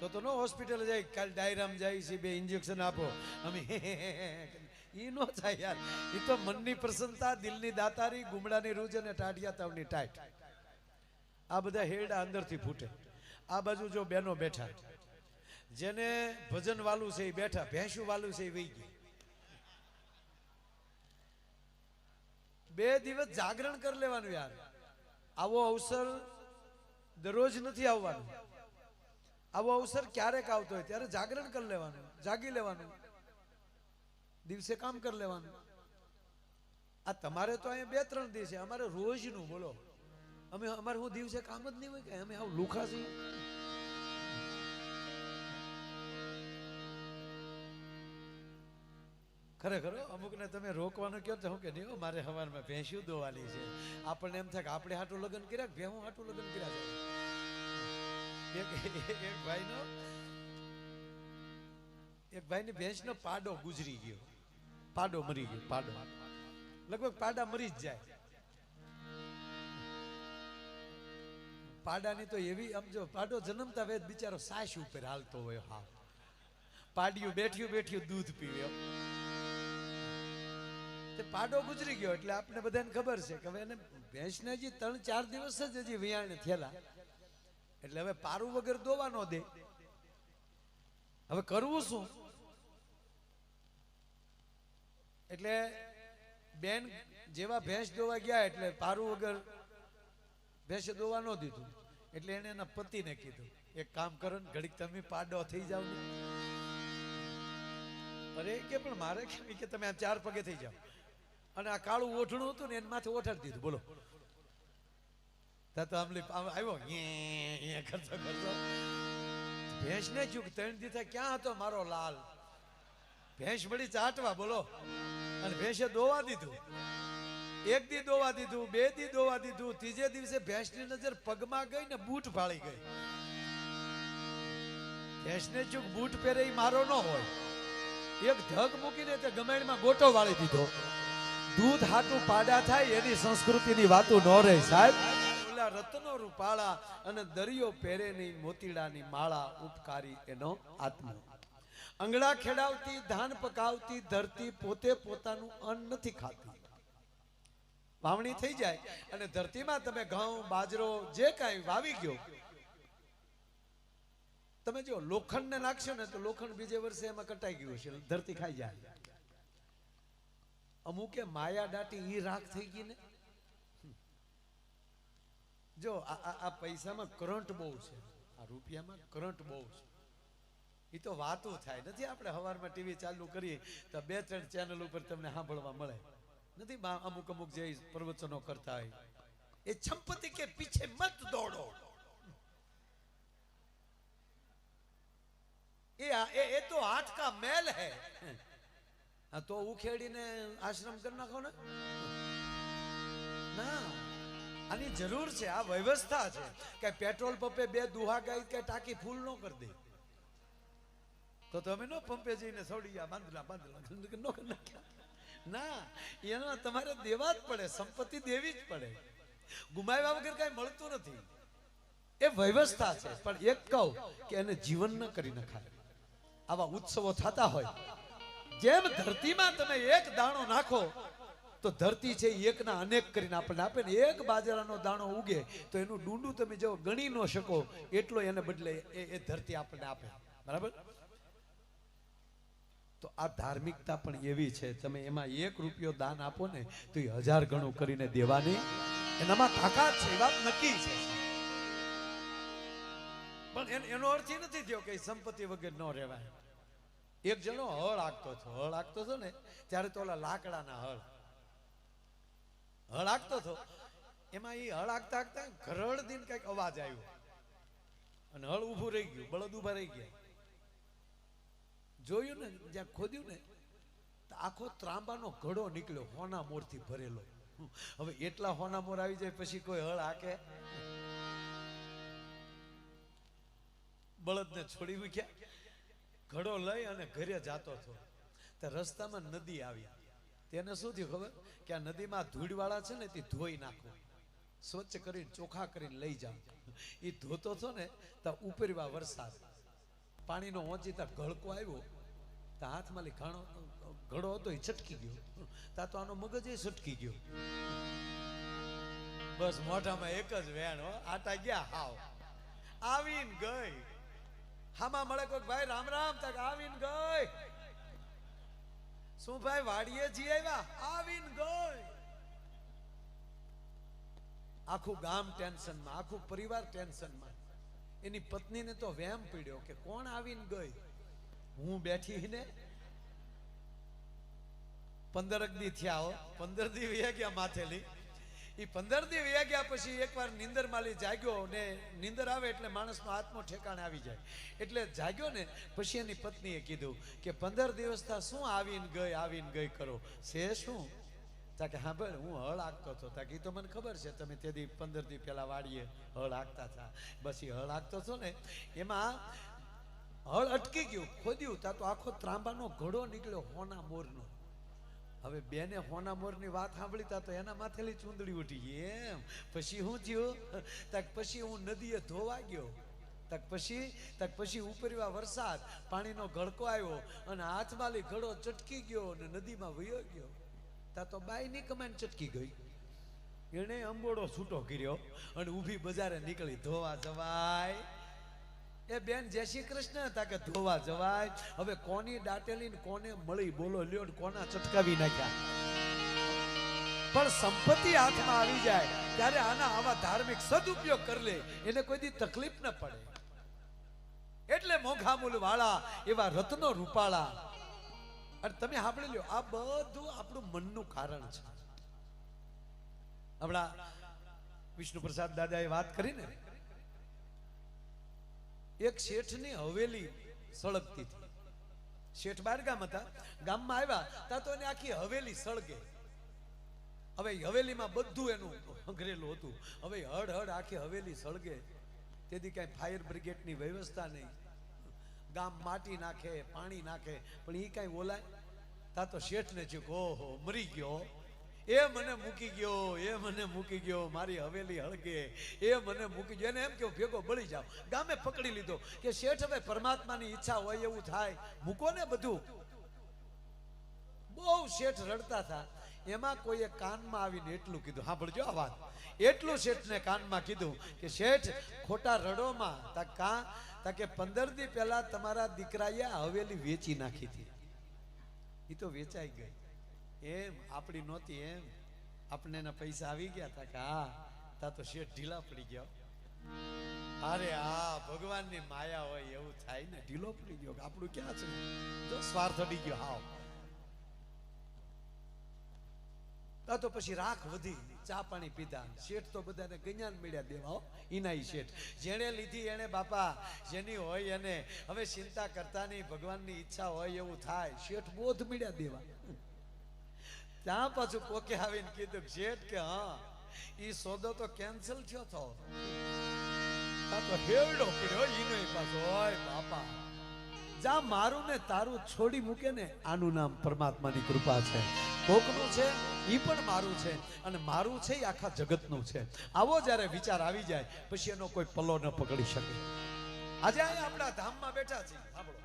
તો નો હોસ્પિટલ જાય, કાલ ડાયરામ જાય છે, 2 ઇન્જેક્શન આપો, અમે ઈ નો થાય યાર. ઈ તો મનની પ્રસન્નતા, દિલની દાતારી, ગુમડાની રૂજ અને ટાઢિયા તાવની ટાઈટ. આ બધા હેરડા અંદરથી ફૂટે. આ બાજુ જો બેનો બેઠા, જેને ભજન વાલું છે એ બેઠા, ભેંસું વાલું છે એ વહી ગઈ. 2 દિવસ જાગરણ કરી લેવાનું યાર. આવો અવસર દરરોજ નથી આવવાનો. આવો અવસર ક્યારેક આવતો હોય ત્યારે જાગરણ કરી લેવાનું, જાગી લેવાનું, દિવસે કામ કરી લેવાનું. આ તમારે તો અહીંયા 2-3 દિવસે, અમારે રોજનું બોલો. અમારે હું દિવસે કામ જ નહીં હોય કે અમે આવું લુખા છીએ. ખરેખર અમુકને તમે રોકવાનું કહો તો હું કે નહીં, મારે સવારમાં ભેંસ્યું દોવાની છે. આપણને એમ થાય કે આપણે હાટું લગ્ન કર્યા, ભેહું હાટું લગ્ન કર્યા છે. એક ભાઈની ભેંસનો પાડો ગુજરી ગયો, પાડો મરી ગયો. પાડો લગભગ પાડા મરી જ જાય. પાડાની તો એવી સમજો, પાડો જન્મતા વેદ બિચારો સાસ ઉપર હાલતો હોય. હા, પાડ્યું બેઠ્યું દૂધ પીવ્યો. તે પાડો ગુજરી ગયો એટલે આપણે બધાને ખબર છે કે હવે એને ભેંસને હજી 3-4 દિવસ જ હજી વિયાણે થયેલા, એટલે હવે પારું વગર દોવા ન દે. હવે કરવું શું? એટલે બેન જેવા ભેંસ દોવા ગયા એટલે પારું વગર ભેંસે દોવા ન દીધું. એટલે એને એના પતિને કીધું, એક કામ કરો ને, ઘડીક તમે પાડો થઈ જાવ ને. અરે કે પણ મારે કેમ કે તમે આ 4 પગે થઈ જાવ. અને આ કાળું ઓઠણું હતું ને એને માથે ઓઠાડી દીધું. બોલો, તો આવ્યો કરતો ભેંસ ને ચૂક 3 દીધા, ક્યાં હતો મારો લાલ? ભેંસ મળી ચાટવા. બોલો, અને ભેંસે દોવા દીધું. 1 દી દોવા દીધું, 2 દી દોવા દીધું, 3જે દિવસે ભેંસની નજર પગમાં ગઈ ને બૂટ ફાળી ગઈ. ભેંસને ચૂક બૂટ પહેરે એ મારો ન હોય. એક ધગ મૂકીને તે ગમેણમાં ગોટો વાળી દીધો. દૂધ હાટું પાડા થાય એની સંસ્કૃતિની વાતો ન રહે સાહેબ. ઓલા રત્નો રૂપાળા અને દરિયો પહેરે નહીં મોતીડાની માળા, ઉપકારી એનો આત્મા. અંગડા ખેડાવતી, ધાન પકાવતી ધરતી પોતે પોતાનું અન્ન નથી ખાતી. વાવણી થઈ જાય અને ધરતીમાં તમે ઘઉં, બાજરો જે કાંઈ વાવી ગયો, તમે જો લોખંડ ને નાખશો ને તો લોખંડ બીજે વર્ષે એમાં કટાઈ ગયું છે, ધરતી ખાઈ જાય. અમુકે માયા દાટી ઈ રાખ થઈ ગઈ ને. જો આ પૈસામાં કરંટ બહુ છે, આ રૂપિયામાં કરંટ બહુ છે. એ તો વાતું થાય નથી. આપણે સવારમાં ટીવી ચાલુ કરીએ તો 2-3 ચેનલ ઉપર તમને સાંભળવા મળે નથી. અમુક જે પ્રવચનો કરતા હોય, એ સંપત્તિ કે પીછે મત દોડો. એ તો હાથ કા મેલ હૈ. તો ઉખેડીને આશ્રમ કરી નાખો ને. ના, આની જરૂર છે. આ વ્યવસ્થા છે કે પેટ્રોલ પંપે 2 દુહા ગાય કે ટાંકી ફૂલ ન કરી દે તો તમે નો પંપે જઈને છોડી બાંધલા ના, એમાં તમારે દેવા જ પડે, સંપત્તિ દેવી જ પડે. ગુમાવ્યા વગર કઈ મળતું નથી. એ વ્યવસ્થા છે. પણ એક કહું કે એને જીવન ન કરી નખાય. આવા ઉત્સવો થતા હોય, જેમ ધરતીમાં તમે એક દાણો નાખો તો ધરતી છે એકના અનેક કરીને આપણને આપે ને. એક બાજરાનો દાણો ઉગે તો એનું ડુંડું તમે જો ગણી ન શકો એટલો એને બદલે એ ધરતી આપણને આપે. બરાબર? તો આ ધાર્મિકતા પણ એવી છે, તમે એમાં 1 રૂપિયો દાન આપો ને તો એ 1000 ગણું કરીને દેવાની એનામાં તાકાત છે. એ વાત નક્કી છે. પણ એનો અર્થ એ નથી થયો કે સંપત્તિ વગર ન રહેવાય. એક જણો હળ હાંકતો હતો ને ત્યારે તો ઓલા લાકડાના હળ હાંકતો હતો. એમાં એ હળ હાંકતા ઘરડ દિન કઈક અવાજ આવ્યો અને હળ ઊભું રહી ગયું, બળદ ઊભા રહી ગયા. જોયું ને, જ્યાં ખોદ્યું ને તો આખો ત્રાંબાનો ઘડો નીકળ્યો, હોના મોરથી ભરેલો. હવે એટલા હોના મોર આવી જાય પછી કોઈ હળ હાકે? બળદને છોડી મૂક્યા, ઘડો લઈ અને ઘરે જાતો હતો. તો રસ્તામાં નદી આવી. તેને શું થયું ખબર? કે આ નદીમાં ધૂળવાળા છે ને તે ધોઈ નાખો, સ્વચ્છ કરીને ચોખ્ખા કરીને લઈ જાઓ. એ ધોતો હતો ને તો ઉપરવા વરસાદ પાણીનો ઓચિતા ગળકો આવ્યો તો હાથમાં ઘડો હતો એ છટકી ગયો, તા તો આનો મગજ એ છટકી ગયો. બસ મોઢામાં એક જ વેણ, હો આટા ગયા હાવ. આવીને ગઈ હામાં મળે કોઈ ભાઈ રામ રામ, તક આવીને ગઈ. શું ભાઈ વાડીએ જી આવ્યા? આવીને ગઈ. આખું ગામ ટેન્શનમાં, આખું પરિવાર ટેન્શનમાં. એની પત્નીને તો વેમ પડ્યો કે કોણ આવીને ગઈ? હું બેઠી ને 15 દી થયા હો, 15 દી વયા ગયા માથેલી. એ 15 દી વયા ગયા પછી એકવાર નીંદર માલી જાગ્યો ને નીંદર આવે એટલે માણસનો આત્મો ઠેકાણે આવી જાય. એટલે જાગ્યો ને પછી એની પત્નીએ કીધું કે 15 દિવસથી શું આવીને ગઈ કરો છે શું? તાકે હા ભાઈ હું હળ હાંકતો હતો. તાકે તો મને ખબર છે તમે તે દી 15 દી પહેલા વાડીએ હળ હાંકતા હતા. બસ એ હળ હાંકતો હતો ને એમાં હળ અટકી ગયું, ખોદ્યું તા તો આખો ત્રાંબાનો ઘડો નીકળ્યો હોના મોરનો. હવે બેને હોના મોરની વાત સાંભળી તા તો એના માથેલી ચૂંદડી ઉઠી. એમ પછી હું થયું? તાક પછી હું નદીએ ધોવા ગયો. તાક પછી ઉપરવા વરસાદ, પાણીનો ગળકો આવ્યો અને હાથમાલી ઘડો ચટકી ગયો અને નદીમાં વયો ગયો. તા તો બાઈની કમાન ચટકી ગઈ. એને અંબોડો છૂટો કર્યો અને ઊભી બજારે નીકળી. ધોવા જવાય? એ બેન જય શ્રી કૃષ્ણ. તા કે ધોવા જવાય? હવે કોની દાટેલી ને કોને મળી બોલો લ્યો, કોના ચટકાવી નાખ્યા. પણ સંપત્તિ હાથમાં આવી જાય ત્યારે આના આવા ધાર્મિક સદુપયોગ કરી લે, એને કોઈ દી તકલીફ ન પડે. એટલે મોંઘા મૂલ વાળા એવા રત્નો રૂપાળા. અને તમે સાંભળી લ્યો, આ બધું આપણું મનનું કારણ છે. હમણાં વિષ્ણુ પ્રસાદ દાદાએ વાત કરી ને, એક શેઠની હવેલી સળગતી હતી. શેઠ બાર ગામ હતા, ગામમાં આવ્યા તા તો એને આખી હવેલી સળગે. હવે હવેલીમાં બધું એનું ઘરેલું હતું. હવે હડ આખી હવેલી સળગે. તેથી કઈ ફાયર બ્રિગેડની વ્યવસ્થા નહીં. ગામ માટી નાખે, પાણી નાખે, પણ એ કઈ બોલાય? તા તો શેઠને છે ઓહો મરી ગયો, એ મને મૂકી ગયો, મારી હવેલી હળગે, એ મને મૂકી ગયો. એને એમ કે ભેગો બળી જાવ. ગામે પકડી લીધો કે શેઠ હવે પરમાત્માની ઈચ્છા હોય એવું થાય, મૂકો ને બધું. બહુ શેઠ રડતા હતા. એમાં કોઈએ કાનમાં આવીને એટલું કીધું, હા ભળજો આ વાત, એટલું શેઠને કાનમાં કીધું કે શેઠ ખોટા રડોમાં. તાકે 15 દી પહેલા તમારા દીકરાએ હવેલી વેચી નાખી હતી. એ તો વેચાઈ ગઈ. એમ આપણી નહોતી, એમ આપણે એના પૈસા આવી ગયા હતા કે હા. તા તો શેઠ ઢીલા પડી ગયો. અરે હા ભગવાનની માયા હોય એવું થાય ને. ઢીલો પડી ગયો. આપણું ક્યાં છે? જો સ્વાર્થ અડી ગયો હાવ. તા તો પછી રાખ વધી, ચા પાણી પીધા. શેઠ તો બધાને ગણ્યાન મળ્યા દેવા. ઈનાઈ શેઠ જેણે લીધી એને બાપા, જેની હોય એને હવે ચિંતા કરતા નહીં, ભગવાનની ઈચ્છા હોય એવું થાય. શેઠ બોધ મળ્યા દેવા. ત્યાં પાછું કોકે આવીને કીધું શેઠ કે હા ઈ સોદો તો કેન્સલ થયો તો. તો હેવડો પડ્યો ઈનો પાછો. ઓય બાપા, જા મારું ને તારું છોડી મૂકે ને, આનું નામ પરમાત્માની કૃપા છે. કોકનું છે ઈ પણ મારું છે, અને મારું છે એ આખા જગતનું છે. આવો જ્યારે વિચાર આવી જાય પછી એનો કોઈ પલ્લો ન પકડી શકે. આજે અહીંયા આપણા ધામમાં બેઠા છીએ, સાંભળો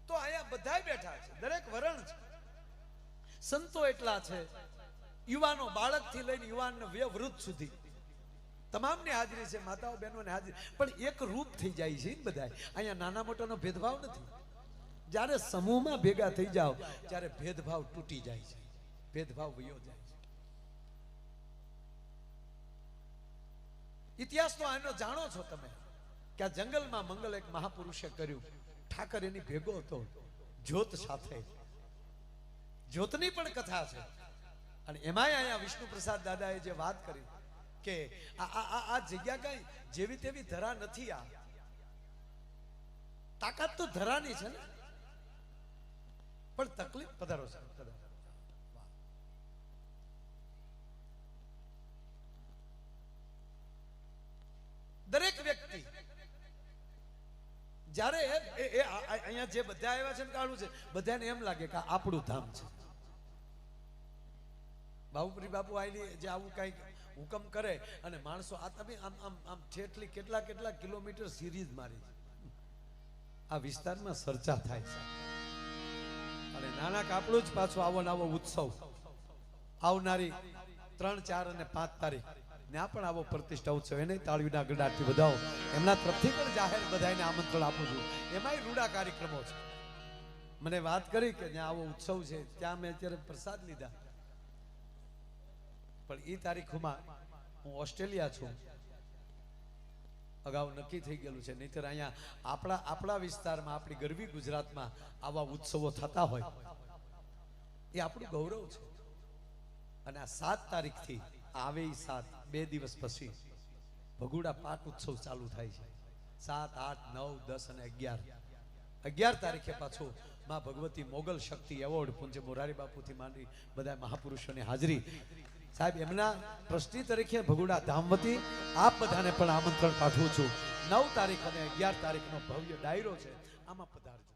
તો અહીંયા બધા બેઠા છે, દરેક વરણ છે. સંતો એટલા છે, યુવાનો, બાળકથી લઈને યુવાન વૃદ્ધ સુધી તમામની હાજરી છે, માતાઓ બહેનોની હાજરી. પણ એક રૂપ થઈ જાય છે બધા. અહીંયા નાના મોટાનો ભેદભાવ નથી. જ્યારે સમૂહમાં ભેગા થઈ જાઓ ત્યારે ભેદભાવ તૂટી જાય છે, ભેદભાવ વયો જાય છે. ઇતિહાસ તો આનો જાણો છો તમે કે આ જંગલમાં મંગલ એક મહાપુરુષે કર્યું. ઠાકર એની ભેગો હતો જ્યોત સાથે. જ્યોતની પણ કથા છે. અને એમાંય અહીંયા વિષ્ણુ પ્રસાદ દાદાએ જે વાત કરી કે આ જગ્યા કઈ જેવી તેવી ધરા નથી. આ તાકાત તો ધરાની છે ને, પણ તકલીફ પધારો છે. દરેક વ્યક્તિ જ્યારે અહીંયા જે બધા આવ્યા છે ને કાળું છે, બધાને એમ લાગે કે આપણું ધામ છે. બાબુપુરી બાપુ આયલી જે આવું કઈક હુકમ કરે અને માણસો આ તમે આમ આમ આમ ઠેઠલી કેટલા કેટલા કિલોમીટર સિરીઝ મારી છે. આ વિસ્તારમાં ચર્ચા થાય છે અને નાના કાપડું જ પાછું આવો ને આવો ઉત્સવ આવનારી 3, 4 અને 5 તારીખ ત્યાં પણ આવો પ્રતિષ્ઠા ઉત્સવ એને તાળીના ગડાટથી વધાવો. એમના તરફથી પણ જાહેર બધાને આમંત્રણ આપું છું. એમાંય રૂડા કાર્યક્રમો છે. મને વાત કરી કે ત્યાં આવો ઉત્સવ છે, ત્યાં મેં અત્યારે પ્રસાદ લીધા, પણ એ તારીખોમાં હું ઓસ્ટ્રેલિયા છું, અગાઉ નક્કી થઈ ગયેલું છે. નહીતર અહીંયા આપણા વિસ્તારમાં આપણી ગરવી ગુજરાતમાં આવા ઉત્સવો થતા હોય એ આપણું ગૌરવ છે. અને આ 7 તારીખથી આવે એ 7 2 દિવસ પછી ભગુડા પાટ ઉત્સવ ચાલુ થાય છે. 7, 8, 9, 10 અને 11 તારીખે પાછું માં ભગવતી મોગલ શક્તિ એવોર્ડ પૂજ્ય મોરારી બાપુથી માંડી બધા મહાપુરુષોની હાજરી. સાહેબ એમના ટ્રસ્ટી તરીકે ભગુડા ધામવતી આપ બધાને પણ આમંત્રણ પાઠવું છું. 9 તારીખ અને 11 તારીખનો ભવ્ય ડાયરો છે, આમાં પધારજો.